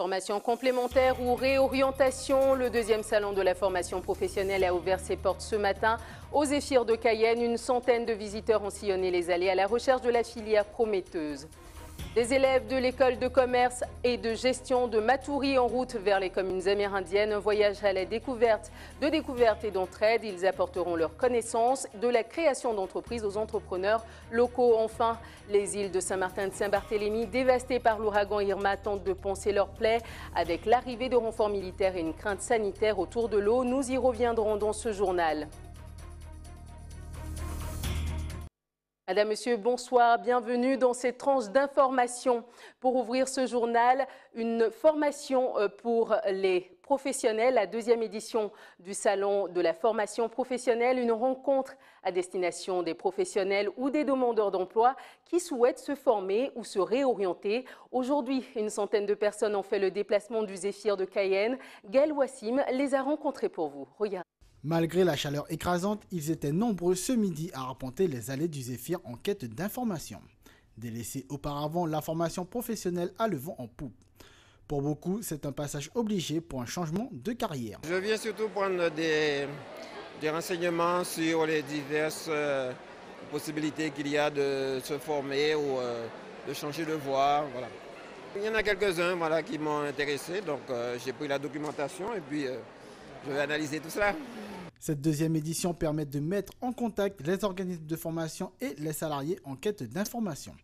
Formation complémentaire ou réorientation, le deuxième salon de la formation professionnelle a ouvert ses portes ce matin. Aux Zéphyrs de Cayenne, une centaine de visiteurs ont sillonné les allées à la recherche de la filière prometteuse. Des élèves de l'école de commerce et de gestion de Matoury en route vers les communes amérindiennes. Un voyage à la découverte et d'entraide. Ils apporteront leurs connaissances de la création d'entreprises aux entrepreneurs locaux. Enfin, les îles de Saint-Martin et de Saint-Barthélemy, dévastées par l'ouragan Irma, tentent de panser leurs plaies. Avec l'arrivée de renforts militaires et une crainte sanitaire autour de l'eau, nous y reviendrons dans ce journal. Madame, Monsieur, bonsoir, bienvenue dans cette tranche d'information. Pour ouvrir ce journal, une formation pour les professionnels, la deuxième édition du Salon de la formation professionnelle, une rencontre à destination des professionnels ou des demandeurs d'emploi qui souhaitent se former ou se réorienter. Aujourd'hui, une centaine de personnes ont fait le déplacement du Zéphyr de Cayenne. Gaël Wassim les a rencontrés pour vous. Regardez. Malgré la chaleur écrasante, ils étaient nombreux ce midi à arpenter les allées du Zéphyr en quête d'informations. Délaissée auparavant, la formation professionnelle a le vent en poupe. Pour beaucoup, c'est un passage obligé pour un changement de carrière. Je viens surtout prendre des renseignements sur les diverses possibilités qu'il y a de se former ou de changer de voie. Voilà. Il y en a quelques-uns qui m'ont intéressé, donc j'ai pris la documentation et puis je vais analyser tout cela. Cette deuxième édition permet de mettre en contact les organismes de formation et les salariés en quête d'informations.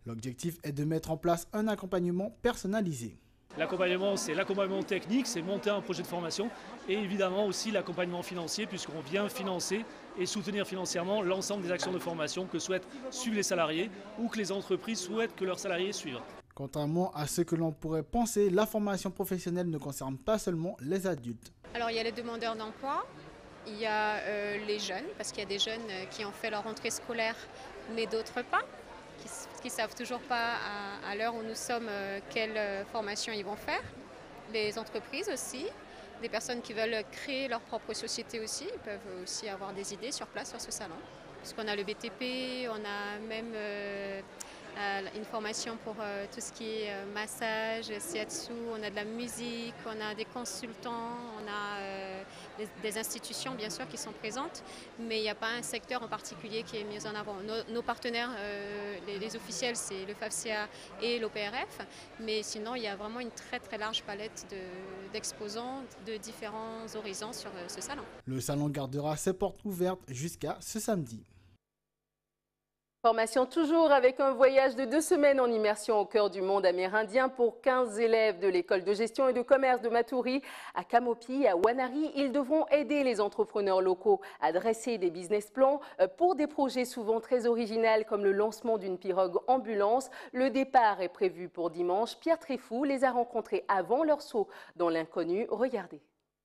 L'objectif est de mettre en place un accompagnement personnalisé. L'accompagnement, c'est l'accompagnement technique, c'est monter un projet de formation et évidemment aussi l'accompagnement financier puisqu'on vient financer et soutenir financièrement l'ensemble des actions de formation que souhaitent suivre les salariés ou que les entreprises souhaitent que leurs salariés suivent. Contrairement à ce que l'on pourrait penser, la formation professionnelle ne concerne pas seulement les adultes. Alors il y a les demandeurs d'emploi, il y a les jeunes, parce qu'il y a des jeunes qui ont fait leur rentrée scolaire, mais d'autres pas, qui ne savent toujours pas à l'heure où nous sommes quelle formation ils vont faire. Les entreprises aussi, des personnes qui veulent créer leur propre société aussi, ils peuvent aussi avoir des idées sur place sur ce salon. Parce qu'on a le BTP, on a même une formation pour tout ce qui est massage, shiatsu, on a de la musique, on a des consultants, on a des institutions bien sûr qui sont présentes, mais il n'y a pas un secteur en particulier qui est mis en avant. Nos partenaires, les officiels, c'est le FAFCA et l'OPRF, mais sinon il y a vraiment une très très large palette d'exposants de différents horizons sur ce salon. Le salon gardera ses portes ouvertes jusqu'à ce samedi. Formation toujours avec un voyage de 2 semaines en immersion au cœur du monde amérindien pour 15 élèves de l'école de gestion et de commerce de Matoury. À Kamopi, à Wanari, ils devront aider les entrepreneurs locaux à dresser des business plans pour des projets souvent très originaux comme le lancement d'une pirogue ambulance. Le départ est prévu pour dimanche. Pierre Tréfou les a rencontrés avant leur saut dans l'inconnu. Regardez.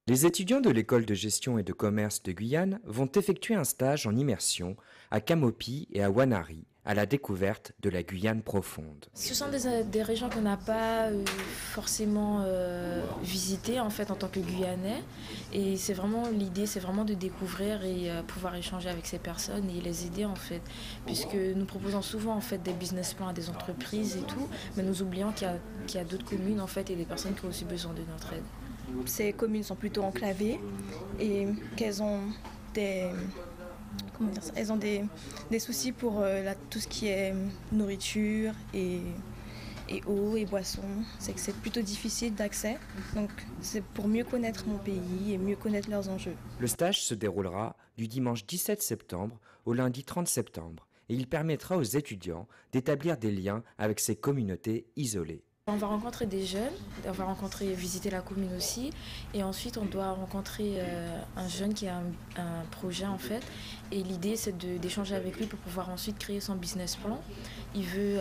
Les étudiants de l'école de gestion et de commerce de Guyane vont effectuer un stage en immersion à Kamopi et à Wanari, à la découverte de la Guyane profonde. Ce sont des régions qu'on n'a pas forcément visitées en fait en tant que Guyanais, et c'est vraiment l'idée, c'est vraiment de découvrir et pouvoir échanger avec ces personnes et les aider en fait, puisque nous proposons souvent en fait des business plans à des entreprises et tout, mais nous oublions qu'il y a d'autres communes en fait et des personnes qui ont aussi besoin de notre aide. Ces communes sont plutôt enclavées et qu'elles ont des soucis pour tout ce qui est nourriture et eau et boissons. C'est que c'est plutôt difficile d'accès. Donc c'est pour mieux connaître mon pays et mieux connaître leurs enjeux. Le stage se déroulera du dimanche 17 septembre au lundi 30 septembre et il permettra aux étudiants d'établir des liens avec ces communautés isolées. On va rencontrer des jeunes, on va visiter la commune aussi, et ensuite on doit rencontrer un jeune qui a un projet en fait, et l'idée c'est d'échanger avec lui pour pouvoir ensuite créer son business plan. Il veut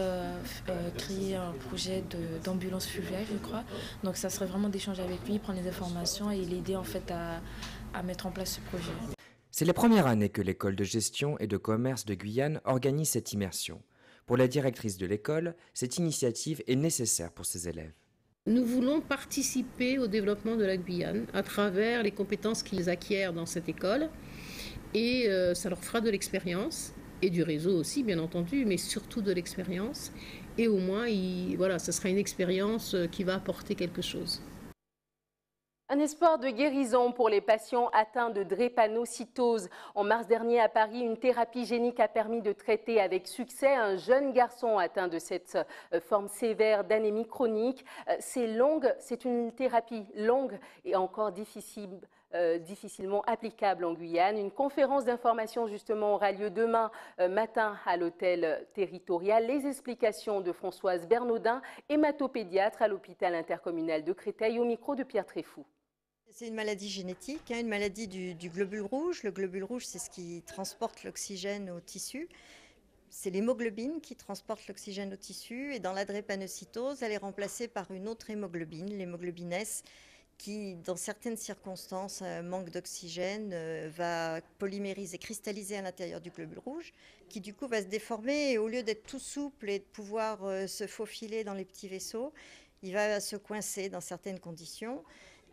créer un projet d'ambulance fluviale je crois, donc ça serait vraiment d'échanger avec lui, prendre les informations et l'aider en fait à mettre en place ce projet. C'est la première année que l'école de gestion et de commerce de Guyane organise cette immersion. Pour la directrice de l'école, cette initiative est nécessaire pour ses élèves. Nous voulons participer au développement de la Guyane à travers les compétences qu'ils acquièrent dans cette école et ça leur fera de l'expérience et du réseau aussi bien entendu, mais surtout de l'expérience et au moins, voilà, ce sera une expérience qui va apporter quelque chose. Un espoir de guérison pour les patients atteints de drépanocytose. En mars dernier à Paris, une thérapie génique a permis de traiter avec succès un jeune garçon atteint de cette forme sévère d'anémie chronique. C'est une thérapie longue et encore difficilement applicable en Guyane. Une conférence d'information justement aura lieu demain matin à l'hôtel territorial. Les explications de Françoise Bernaudin, hématopédiatre à l'hôpital intercommunal de Créteil, au micro de Pierre Tréfou. C'est une maladie génétique, une maladie du globule rouge. Le globule rouge, c'est ce qui transporte l'oxygène au tissu. C'est l'hémoglobine qui transporte l'oxygène au tissu. Et dans la drépanocytose, elle est remplacée par une autre hémoglobine, l'hémoglobine S, qui, dans certaines circonstances, manque d'oxygène, va polymériser, cristalliser à l'intérieur du globule rouge, qui du coup va se déformer. Et au lieu d'être tout souple et de pouvoir se faufiler dans les petits vaisseaux, il va se coincer dans certaines conditions.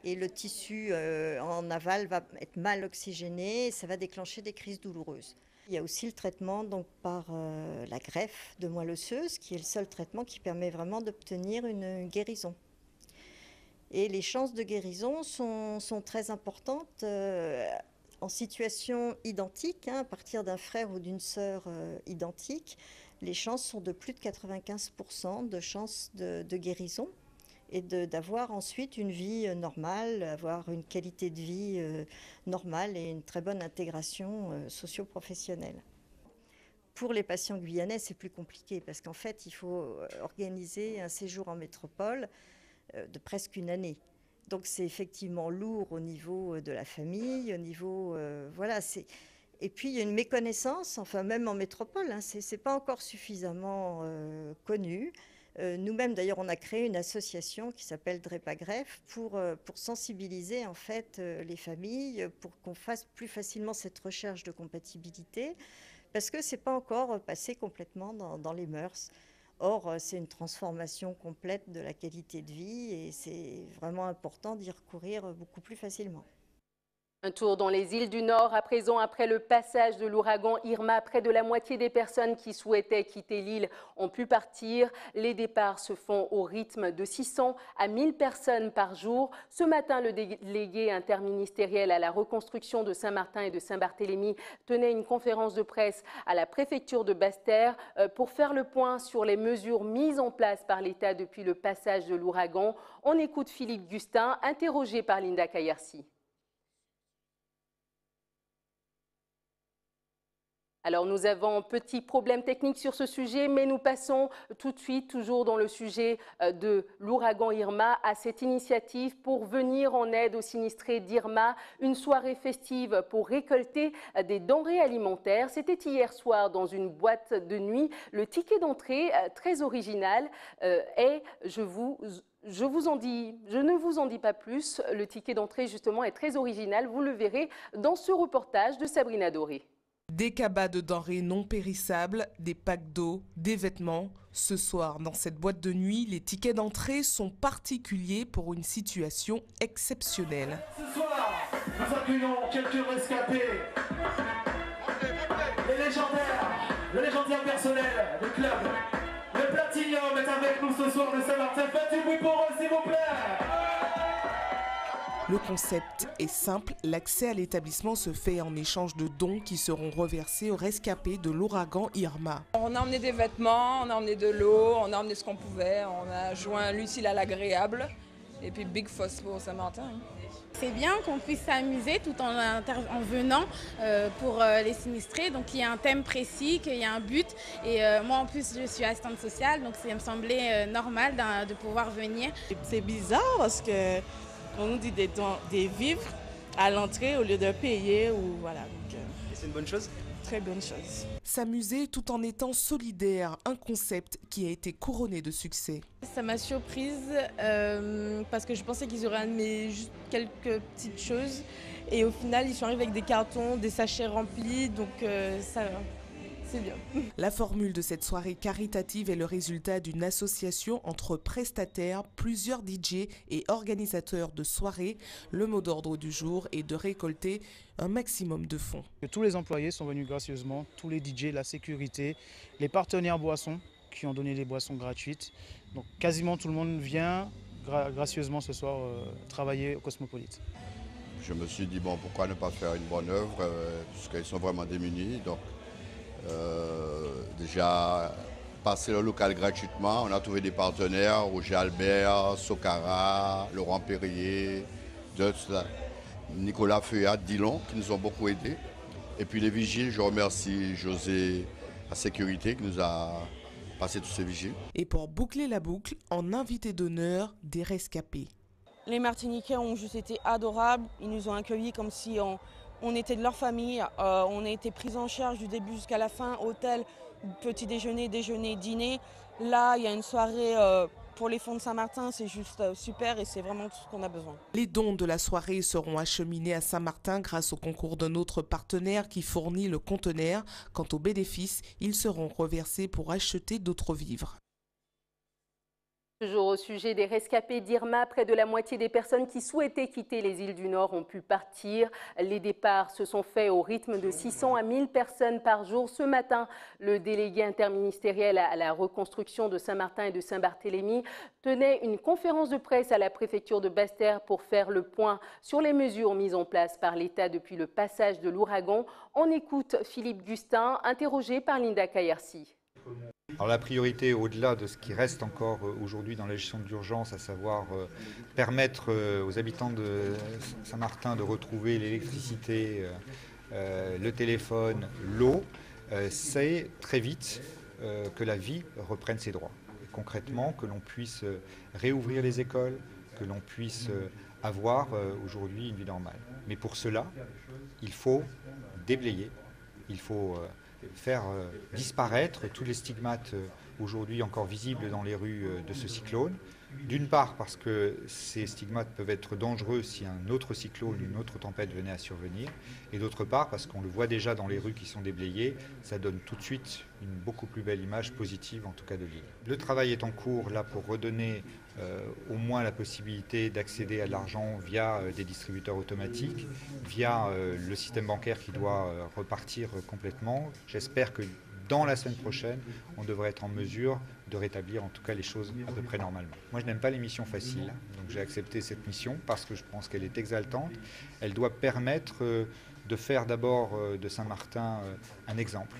Et le tissu en aval va être mal oxygéné et ça va déclencher des crises douloureuses. Il y a aussi le traitement donc, par la greffe de moelle osseuse, qui est le seul traitement qui permet vraiment d'obtenir une guérison. Et les chances de guérison sont très importantes en situation identique, à partir d'un frère ou d'une sœur identique. Les chances sont de plus de 95% de chances de guérison. Et d'avoir ensuite une vie normale, avoir une qualité de vie normale et une très bonne intégration socio-professionnelle. Pour les patients guyanais, c'est plus compliqué parce qu'en fait, il faut organiser un séjour en métropole de presque une année. Donc c'est effectivement lourd au niveau de la famille, au niveau... voilà, et puis il y a une méconnaissance, enfin même en métropole, c'est pas encore suffisamment connu. Nous-mêmes, d'ailleurs, on a créé une association qui s'appelle Drépagreffe pour sensibiliser en fait les familles, pour qu'on fasse plus facilement cette recherche de compatibilité, parce que c'est pas encore passé complètement dans les mœurs. Or, c'est une transformation complète de la qualité de vie et c'est vraiment important d'y recourir beaucoup plus facilement. Un tour dans les îles du Nord, à présent, après le passage de l'ouragan Irma, près de la moitié des personnes qui souhaitaient quitter l'île ont pu partir. Les départs se font au rythme de 600 à 1000 personnes par jour. Ce matin, le délégué interministériel à la reconstruction de Saint-Martin et de Saint-Barthélemy tenait une conférence de presse à la préfecture de Basse-Terre pour faire le point sur les mesures mises en place par l'État depuis le passage de l'ouragan. On écoute Philippe Gustin, interrogé par Linda Kayarsi. Alors nous avons un petit problème technique sur ce sujet, mais nous passons tout de suite, toujours dans le sujet de l'ouragan Irma, à cette initiative pour venir en aide aux sinistrés d'Irma. Une soirée festive pour récolter des denrées alimentaires. C'était hier soir dans une boîte de nuit. Le ticket d'entrée, très original, est, je ne vous en dis pas plus. Le ticket d'entrée justement est très original. Vous le verrez dans ce reportage de Sabrina Doré. Des cabas de denrées non périssables, des packs d'eau, des vêtements. Ce soir, dans cette boîte de nuit, les tickets d'entrée sont particuliers pour une situation exceptionnelle. Ce soir, nous accueillons quelques rescapés. Le légendaire personnel du club. Le Platinium est avec nous ce soir de Saint-Martin. Faites du bruit pour eux, s'il vous plaît. Le concept est simple, l'accès à l'établissement se fait en échange de dons qui seront reversés aux rescapés de l'ouragan Irma. On a emmené des vêtements, on a emmené de l'eau, on a emmené ce qu'on pouvait, on a joint l'utile à l'agréable et puis Big Phosphore Saint-Martin. C'est bien qu'on puisse s'amuser tout en venant pour les sinistrés, donc il y a un thème précis, qu'il y a un but et moi en plus je suis assistante sociale donc ça me semblait normal de pouvoir venir. C'est bizarre parce que on nous dit des vivres à l'entrée au lieu de payer ou voilà. Et c'est une bonne chose ? Très bonne chose. S'amuser tout en étant solidaire, un concept qui a été couronné de succès. Ça m'a surprise parce que je pensais qu'ils auraient amené juste quelques petites choses et au final ils sont arrivés avec des cartons, des sachets remplis donc ça... C'est bien. La formule de cette soirée caritative est le résultat d'une association entre prestataires, plusieurs DJ et organisateurs de soirées. Le mot d'ordre du jour est de récolter un maximum de fonds. Tous les employés sont venus gracieusement, tous les DJ, la sécurité, les partenaires boissons qui ont donné des boissons gratuites. Donc quasiment tout le monde vient gracieusement ce soir travailler au Cosmopolite. Je me suis dit, bon, pourquoi ne pas faire une bonne œuvre, puisqu'ils sont vraiment démunis. Donc déjà, passer le local gratuitement, on a trouvé des partenaires, Roger Albert, Socara, Laurent Perrier, Nicolas Feuillat, Dillon, qui nous ont beaucoup aidés. Et puis les vigiles, je remercie José, la sécurité, qui nous a passé tous ces vigiles. Et pour boucler la boucle, en invité d'honneur, des rescapés. Les Martiniquais ont juste été adorables, ils nous ont accueillis comme si on était de leur famille. On a été pris en charge du début jusqu'à la fin, hôtel, petit déjeuner, dîner. Là, il y a une soirée pour les fonds de Saint-Martin, c'est juste super et c'est vraiment tout ce qu'on a besoin. Les dons de la soirée seront acheminés à Saint-Martin grâce au concours d'un autre partenaire qui fournit le conteneur. Quant aux bénéfices, ils seront reversés pour acheter d'autres vivres. Toujours au sujet des rescapés d'Irma, près de la moitié des personnes qui souhaitaient quitter les îles du Nord ont pu partir. Les départs se sont faits au rythme de 600 à 1000 personnes par jour. Ce matin, le délégué interministériel à la reconstruction de Saint-Martin et de Saint-Barthélemy tenait une conférence de presse à la préfecture de Basse-Terre pour faire le point sur les mesures mises en place par l'État depuis le passage de l'ouragan. On écoute Philippe Gustin, interrogé par Linda Kayersi. Alors la priorité, au-delà de ce qui reste encore aujourd'hui dans la gestion d'urgence, à savoir permettre aux habitants de Saint-Martin de retrouver l'électricité, le téléphone, l'eau, c'est très vite que la vie reprenne ses droits. Et concrètement, que l'on puisse réouvrir les écoles, que l'on puisse avoir aujourd'hui une vie normale. Mais pour cela, il faut déblayer, il faut faire disparaître tous les stigmates aujourd'hui encore visibles dans les rues de ce cyclone. D'une part parce que ces stigmates peuvent être dangereux si un autre cyclone, une autre tempête venait à survenir, et d'autre part parce qu'on le voit déjà dans les rues qui sont déblayées, ça donne tout de suite une beaucoup plus belle image positive en tout cas de l'île. Le travail est en cours là pour redonner au moins la possibilité d'accéder à de l'argent via des distributeurs automatiques, via le système bancaire qui doit repartir complètement. J'espère que dans la semaine prochaine, on devrait être en mesure de rétablir en tout cas les choses à peu près normalement. Moi, je n'aime pas les missions faciles, donc j'ai accepté cette mission parce que je pense qu'elle est exaltante. Elle doit permettre de faire d'abord de Saint-Martin un exemple,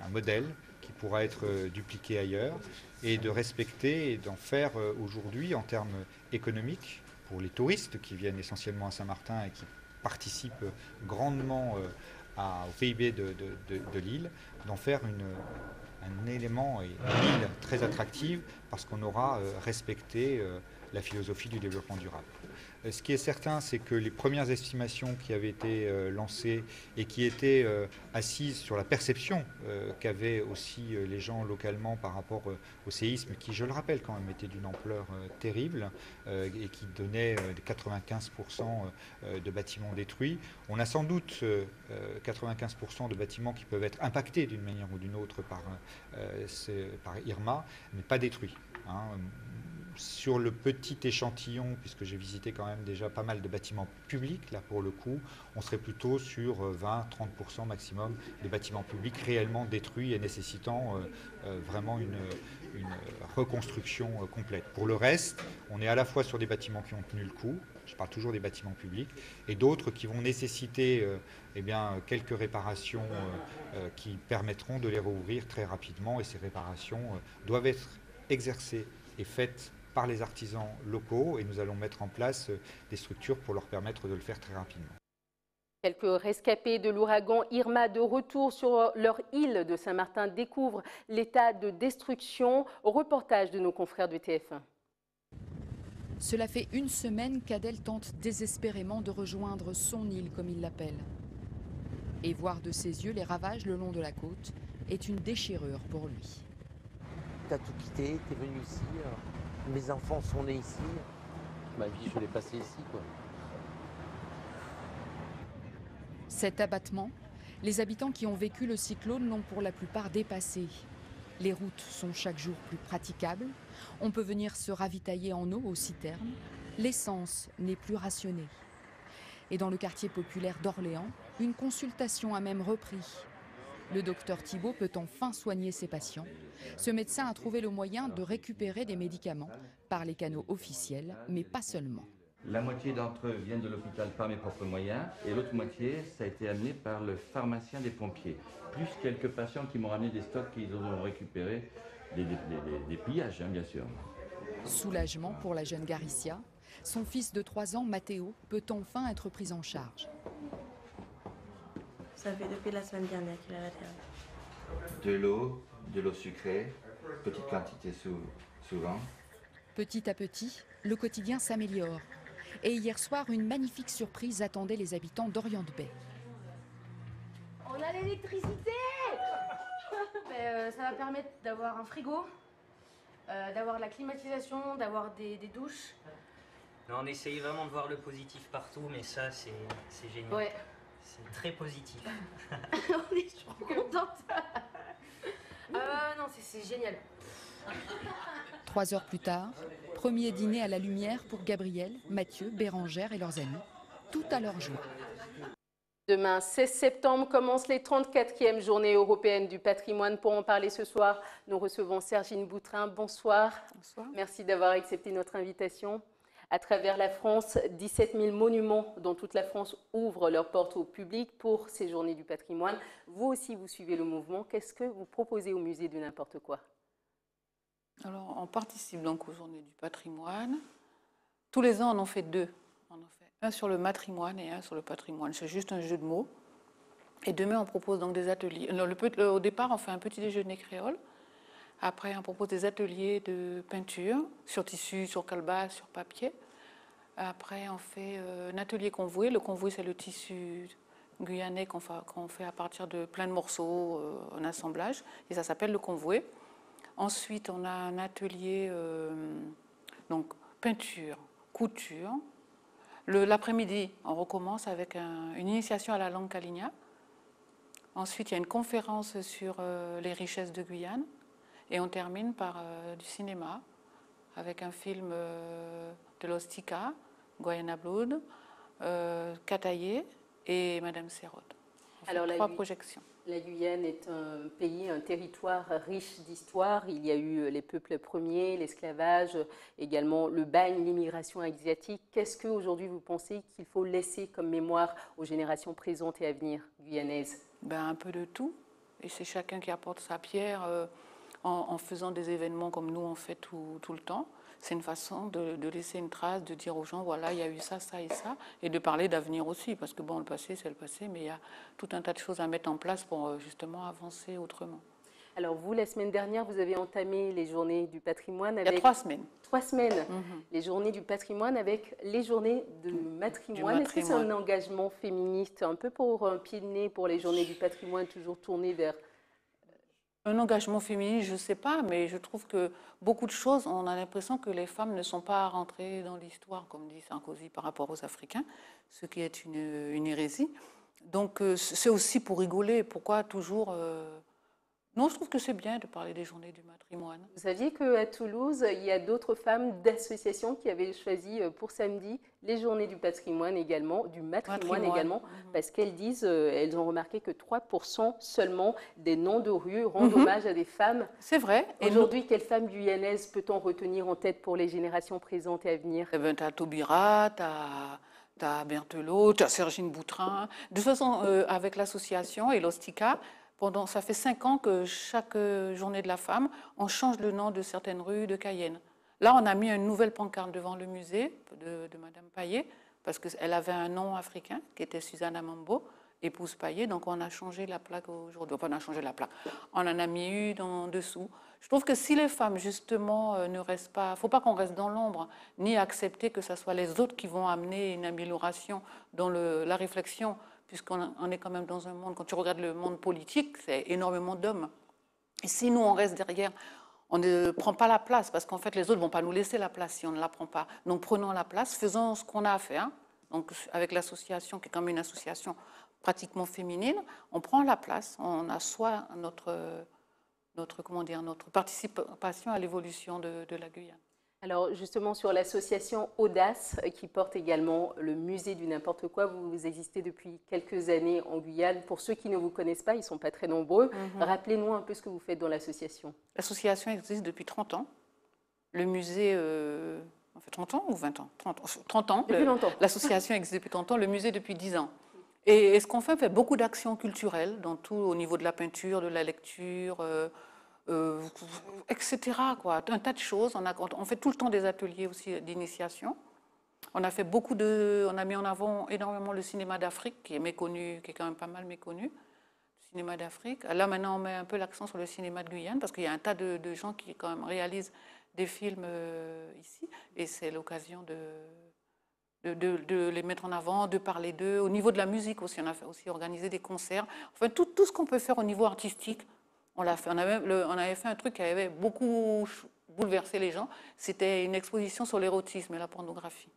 un modèle qui pourra être dupliqué ailleurs et de respecter et d'en faire aujourd'hui en termes économiques pour les touristes qui viennent essentiellement à Saint-Martin et qui participent grandement au PIB de l'île, d'en faire un élément et une île très attractive parce qu'on aura respecté la philosophie du développement durable. Ce qui est certain, c'est que les premières estimations qui avaient été lancées et qui étaient assises sur la perception qu'avaient aussi les gens localement par rapport au séisme, qui, je le rappelle, quand même était d'une ampleur terrible et qui donnait 95% de bâtiments détruits. On a sans doute 95% de bâtiments qui peuvent être impactés d'une manière ou d'une autre par Irma, mais pas détruits. Sur le petit échantillon, puisque j'ai visité quand même déjà pas mal de bâtiments publics, là pour le coup, on serait plutôt sur 20-30% maximum de bâtiments publics réellement détruits et nécessitant vraiment une reconstruction complète. Pour le reste, on est à la fois sur des bâtiments qui ont tenu le coup, je parle toujours des bâtiments publics, et d'autres qui vont nécessiter quelques réparations qui permettront de les rouvrir très rapidement, et ces réparations doivent être exercées et faites par les artisans locaux, et nous allons mettre en place des structures pour leur permettre de le faire très rapidement. Quelques rescapés de l'ouragan Irma de retour sur leur île de Saint-Martin découvrent l'état de destruction. Au reportage de nos confrères de TF1. Cela fait une semaine qu'Adèle tente désespérément de rejoindre son île, comme il l'appelle. Et voir de ses yeux les ravages le long de la côte est une déchirure pour lui. T'as tout quitté, t'es venu ici, mes enfants sont nés ici, ma vie je l'ai passée ici quoi. Cet abattement, les habitants qui ont vécu le cyclone l'ont pour la plupart dépassé. Les routes sont chaque jour plus praticables, on peut venir se ravitailler en eau aux citernes, l'essence n'est plus rationnée. Et dans le quartier populaire d'Orléans, une consultation a même repris. Le docteur Thibault peut enfin soigner ses patients. Ce médecin a trouvé le moyen de récupérer des médicaments par les canaux officiels, mais pas seulement. La moitié d'entre eux viennent de l'hôpital par mes propres moyens et l'autre moitié, ça a été amené par le pharmacien des pompiers. Plus quelques patients qui m'ont ramené des stocks qu'ils ont récupérés, des pillages, hein, bien sûr. Soulagement pour la jeune Garicia. Son fils de 3 ans, Mathéo, peut enfin être pris en charge. Ça fait depuis la semaine dernière qu'il est à la terre. De l'eau sucrée, petite quantité souvent. Petit à petit, le quotidien s'améliore. Et hier soir, une magnifique surprise attendait les habitants d'Orient Bay. On a l'électricité. Ça va permettre d'avoir un frigo, d'avoir la climatisation, d'avoir des douches. On essaye vraiment de voir le positif partout, mais ça, c'est génial. Ouais. C'est très positif. On est trop contente. Non, c'est génial. 3 heures plus tard, premier dîner à la lumière pour Gabriel, Mathieu, Bérangère et leurs amis, tout à leur joie. Demain, 16 septembre, commencent les 34e journées européennes du patrimoine. Pour en parler ce soir, nous recevons Sergine Boutrin. Bonsoir. Bonsoir. Merci d'avoir accepté notre invitation. À travers la France, 17 000 monuments dans toute la France ouvrent leurs portes au public pour ces journées du patrimoine. Vous aussi, vous suivez le mouvement. Qu'est-ce que vous proposez au musée de n'importe quoi? Alors, on participe donc aux journées du patrimoine. Tous les ans, on en fait 2. On en fait un sur le matrimoine et un sur le patrimoine. C'est juste un jeu de mots. Et demain, on propose donc des ateliers. Au départ, on fait un petit déjeuner créole. Après, on propose des ateliers de peinture sur tissu, sur calebasse, sur papier. Après, on fait un atelier convoué. Le convoué, c'est le tissu guyanais qu'on fait à partir de plein de morceaux, en assemblage. Et ça s'appelle le convoué. Ensuite, on a un atelier donc peinture, couture. L'après-midi, on recommence avec une initiation à la langue kaligna. Ensuite, il y a une conférence sur les richesses de Guyane. Et on termine par du cinéma, avec un film de l'Ostika, Guyana Blood, Kataye et Madame Serrode. Alors, 3 projections. La Guyane est un pays, un territoire riche d'histoire. Il y a eu les peuples premiers, l'esclavage, également le bagne, l'immigration asiatique. Qu'est-ce qu'aujourd'hui vous pensez qu'il faut laisser comme mémoire aux générations présentes et à venir guyanaises? Un peu de tout. Et c'est chacun qui apporte sa pierre en faisant des événements comme nous on fait tout le temps. C'est une façon de laisser une trace, de dire aux gens, voilà, il y a eu ça, ça et ça, et de parler d'avenir aussi, parce que bon, le passé, c'est le passé, mais il y a tout un tas de choses à mettre en place pour justement avancer autrement. Alors vous, la semaine dernière, vous avez entamé les journées du patrimoine avec... Il y a 3 semaines. 3 semaines. Les journées du patrimoine avec les journées de matrimoine. Est-ce que c'est un engagement féministe, un peu pour un pied de nez pour les journées du patrimoine, toujours tourné vers... Un engagement féministe, je ne sais pas, mais je trouve que beaucoup de choses, on a l'impression que les femmes ne sont pas rentrées dans l'histoire, comme dit Sarkozy, par rapport aux Africains, ce qui est une hérésie. Donc c'est aussi pour rigoler. Pourquoi toujours... Non, je trouve que c'est bien de parler des journées du matrimoine. Vous saviez qu'à Toulouse, il y a d'autres femmes d'associations qui avaient choisi pour samedi les journées du patrimoine également, du matrimoine également, parce qu'elles disent, elles ont remarqué que 3% seulement des noms de rues rendent hommage à des femmes. C'est vrai. Aujourd'hui, quelle femme guyanaise peut-on retenir en tête pour les générations présentes et à venir? Tu as Taubira, tu as Berthelot, tu as Sergine Boutrin. De toute façon, avec l'association et l'Ostika, ça fait 5 ans que chaque journée de la femme, on change le nom de certaines rues de Cayenne. Là, on a mis une nouvelle pancarte devant le musée de Madame Payet, parce qu'elle avait un nom africain, qui était Susanna Mambo, épouse Payet, donc on a changé la plaque aujourd'hui. Enfin, on a changé la plaque. On en a mis une en dessous. Je trouve que si les femmes, justement, ne restent pas... Il ne faut pas qu'on reste dans l'ombre, ni accepter que ce soit les autres qui vont amener une amélioration dans la réflexion, puisqu'on est quand même dans un monde, quand tu regardes le monde politique, c'est énormément d'hommes. Et si nous, on reste derrière, on ne prend pas la place, parce qu'en fait, les autres ne vont pas nous laisser la place si on ne la prend pas. Donc, prenons la place, faisons ce qu'on a à faire. Donc, avec l'association, qui est quand même une association pratiquement féminine, on prend la place, on assoit notre participation à l'évolution de la Guyane. Alors justement sur l'association Audace qui porte également le musée du n'importe quoi, vous existez depuis quelques années en Guyane. Pour ceux qui ne vous connaissent pas, ils ne sont pas très nombreux. Rappelez-nous un peu ce que vous faites dans l'association. L'association existe depuis 30 ans. Le musée, on fait 30 ans ou 20 ans 30 ans. Depuis longtemps. L'association existe depuis 30 ans, le musée depuis 10 ans. Et ce qu'on fait beaucoup d'actions culturelles dans tout, au niveau de la peinture, de la lecture, etc. quoi. Un tas de choses. On fait tout le temps des ateliers aussi d'initiation. On a fait on a mis en avant énormément le cinéma d'Afrique, qui est méconnu, qui est quand même pas mal méconnu. Le cinéma d'Afrique. Là maintenant, on met un peu l'accent sur le cinéma de Guyane, parce qu'il y a un tas de gens qui quand même réalisent des films ici, et c'est l'occasion de les mettre en avant, de parler d'eux. Au niveau de la musique aussi, on a aussi organisé des concerts. Enfin, tout ce qu'on peut faire au niveau artistique. On l'a fait. On avait fait un truc qui avait beaucoup bouleversé les gens. C'était une exposition sur l'érotisme et la pornographie.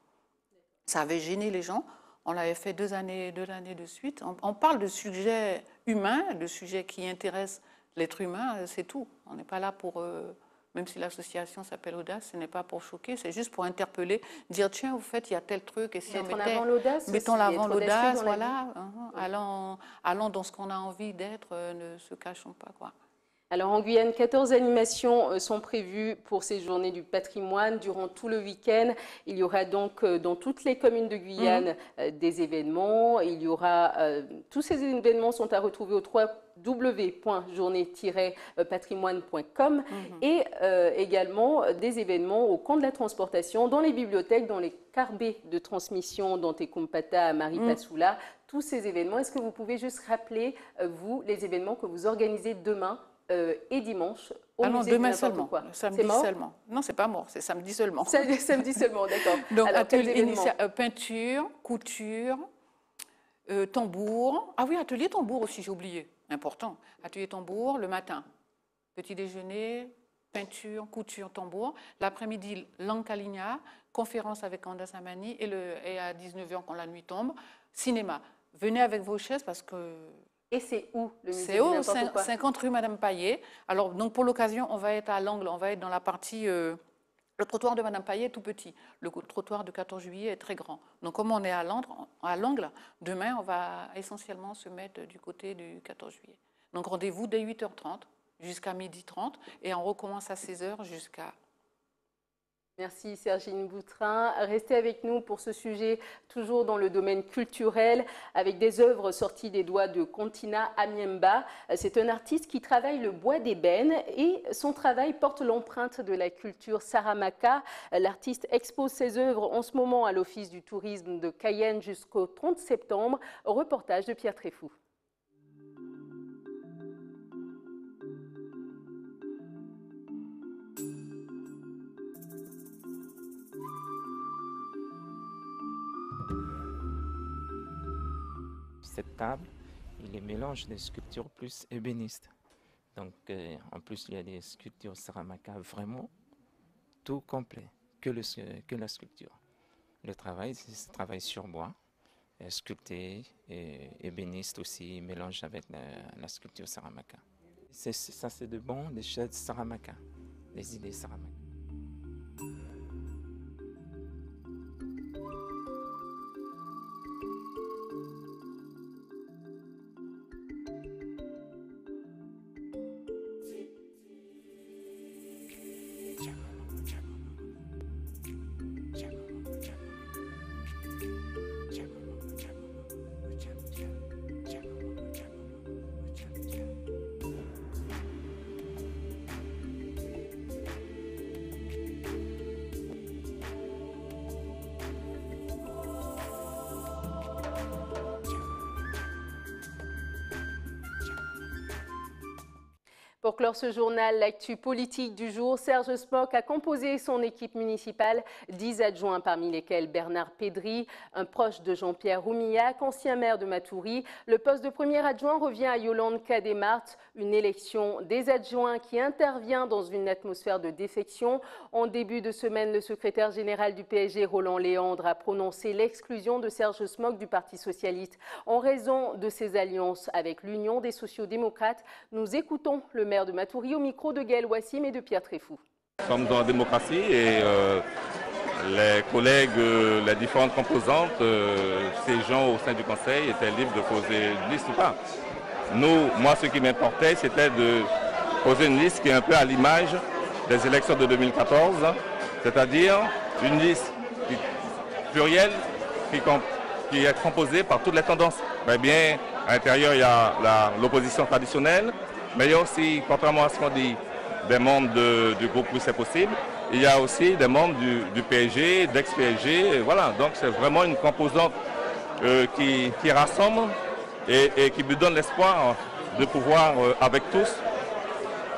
Ça avait gêné les gens. On l'avait fait 2 années de suite. On parle de sujets humains, de sujets qui intéressent l'être humain, c'est tout. On n'est pas là pour... même si l'association s'appelle Audace, ce n'est pas pour choquer, c'est juste pour interpeller, dire tiens, au fait, il y a tel truc, et si on mettait... Mettons l'avant l'audace, voilà. Allons dans ce qu'on a envie d'être, ne se cachons pas, quoi. Alors en Guyane, 14 animations sont prévues pour ces journées du patrimoine durant tout le week-end. Il y aura donc dans toutes les communes de Guyane des événements. Il y aura, tous ces événements sont à retrouver au www.journée-patrimoine.com et également des événements au camp de la transportation, dans les bibliothèques, dans les carbets de transmission d'Antekumpata à Maripasoula. Tous ces événements, est-ce que vous pouvez juste rappeler, vous, les événements que vous organisez demain et dimanche au musée demain de seulement, quoi. samedi seulement. Non, c'est pas mort, c'est samedi seulement. Samedi seulement, d'accord. Donc, alors, atelier peinture, couture, tambour. Ah oui, atelier tambour aussi, j'ai oublié. Important. Atelier tambour le matin. Petit déjeuner, peinture, couture, tambour. L'après-midi, langue kaligna, conférence avec Candace Amani et à 19h quand la nuit tombe, cinéma. Venez avec vos chaises parce que... Et c'est où le musée? C'est au 50 rue Madame Paillet. Alors, donc pour l'occasion, on va être à l'angle, on va être dans la partie... le trottoir de Madame Paillet est tout petit. Le trottoir de 14 juillet est très grand. Donc, comme on est à l'angle, demain, on va essentiellement se mettre du côté du 14 juillet. Donc, rendez-vous dès 8h30 jusqu'à 12h30 et on recommence à 16h jusqu'à... Merci Sergine Boutrin. Restez avec nous pour ce sujet, toujours dans le domaine culturel, avec des œuvres sorties des doigts de Kontina Amiemba. C'est un artiste qui travaille le bois d'ébène et son travail porte l'empreinte de la culture Saramaka. L'artiste expose ses œuvres en ce moment à l'Office du tourisme de Cayenne jusqu'au 30 septembre. Reportage de Pierre Tréfou. Cette table, il est mélange de sculptures plus ébénistes. Donc, en plus, il y a des sculptures Saramaka vraiment tout complet, que la sculpture. Le travail, c'est ce travail sur bois, sculpté et ébéniste aussi, mélange avec la sculpture Saramaka. Ça, c'est de bon, des choses Saramaka, des idées Saramaka. Pour clore ce journal, l'actu politique du jour, Serge Smock a composé son équipe municipale, 10 adjoints parmi lesquels Bernard Pédry, un proche de Jean-Pierre Roumillac, ancien maire de Matoury. Le poste de premier adjoint revient à Yolande Cademart, une élection des adjoints qui intervient dans une atmosphère de défection. En début de semaine, le secrétaire général du PSG, Roland Léandre, a prononcé l'exclusion de Serge Smock du Parti socialiste en raison de ses alliances avec l'Union des sociaux-démocrates. Nous écoutons le maire de Matoury au micro de Gaël Wassim et de Pierre Tréfou. Nous sommes dans la démocratie et les collègues, les différentes composantes, ces gens au sein du Conseil étaient libres de poser une liste ou pas. Moi, ce qui m'importait, c'était de poser une liste qui est un peu à l'image des élections de 2014, c'est-à-dire une liste plurielle qui est composée par toutes les tendances. Mais bien, à l'intérieur, il y a l'opposition traditionnelle, mais il y a aussi, contrairement à ce qu'on dit, des membres du groupe Oui c'est possible. Il y a aussi des membres du PSG, d'ex-PSG. Voilà, donc c'est vraiment une composante qui rassemble et qui me donne l'espoir de pouvoir, avec tous,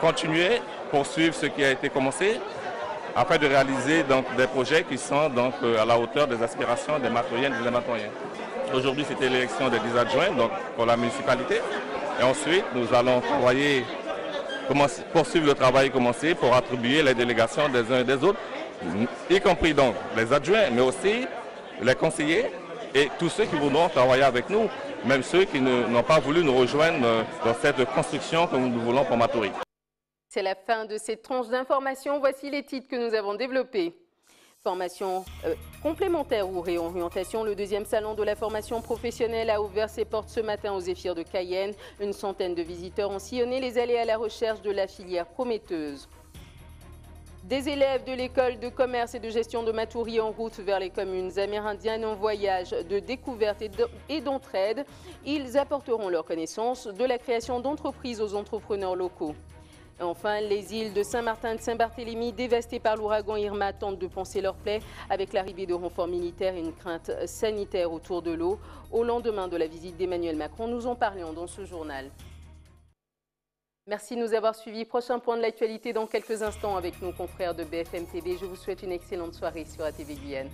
continuer, poursuivre ce qui a été commencé, afin de réaliser donc, des projets qui sont donc, à la hauteur des aspirations des Matoyennes et des Matoyens. Aujourd'hui, c'était l'élection des 10 adjoints donc, pour la municipalité. Et ensuite, nous allons poursuivre le travail commencé pour attribuer les délégations des uns et des autres, y compris donc les adjoints, mais aussi les conseillers et tous ceux qui voudront travailler avec nous, même ceux qui n'ont pas voulu nous rejoindre dans cette construction que nous voulons pour Matoury. C'est la fin de cette tranche d'information. Voici les titres que nous avons développés. Formation complémentaire ou réorientation. Le deuxième salon de la formation professionnelle a ouvert ses portes ce matin aux Zéphyrs de Cayenne. Une centaine de visiteurs ont sillonné les allées à la recherche de la filière prometteuse. Des élèves de l'école de commerce et de gestion de Matoury en route vers les communes amérindiennes en voyage de découverte et d'entraide. Ils apporteront leur connaissance de la création d'entreprises aux entrepreneurs locaux. Et enfin, les îles de Saint-Martin et de Saint-Barthélemy, dévastées par l'ouragan Irma, tentent de panser leurs plaies avec l'arrivée de renforts militaires et une crainte sanitaire autour de l'eau. Au lendemain de la visite d'Emmanuel Macron, nous en parlions dans ce journal. Merci de nous avoir suivis. Prochain point de l'actualité dans quelques instants avec nos confrères de BFM TV. Je vous souhaite une excellente soirée sur ATV Guyane.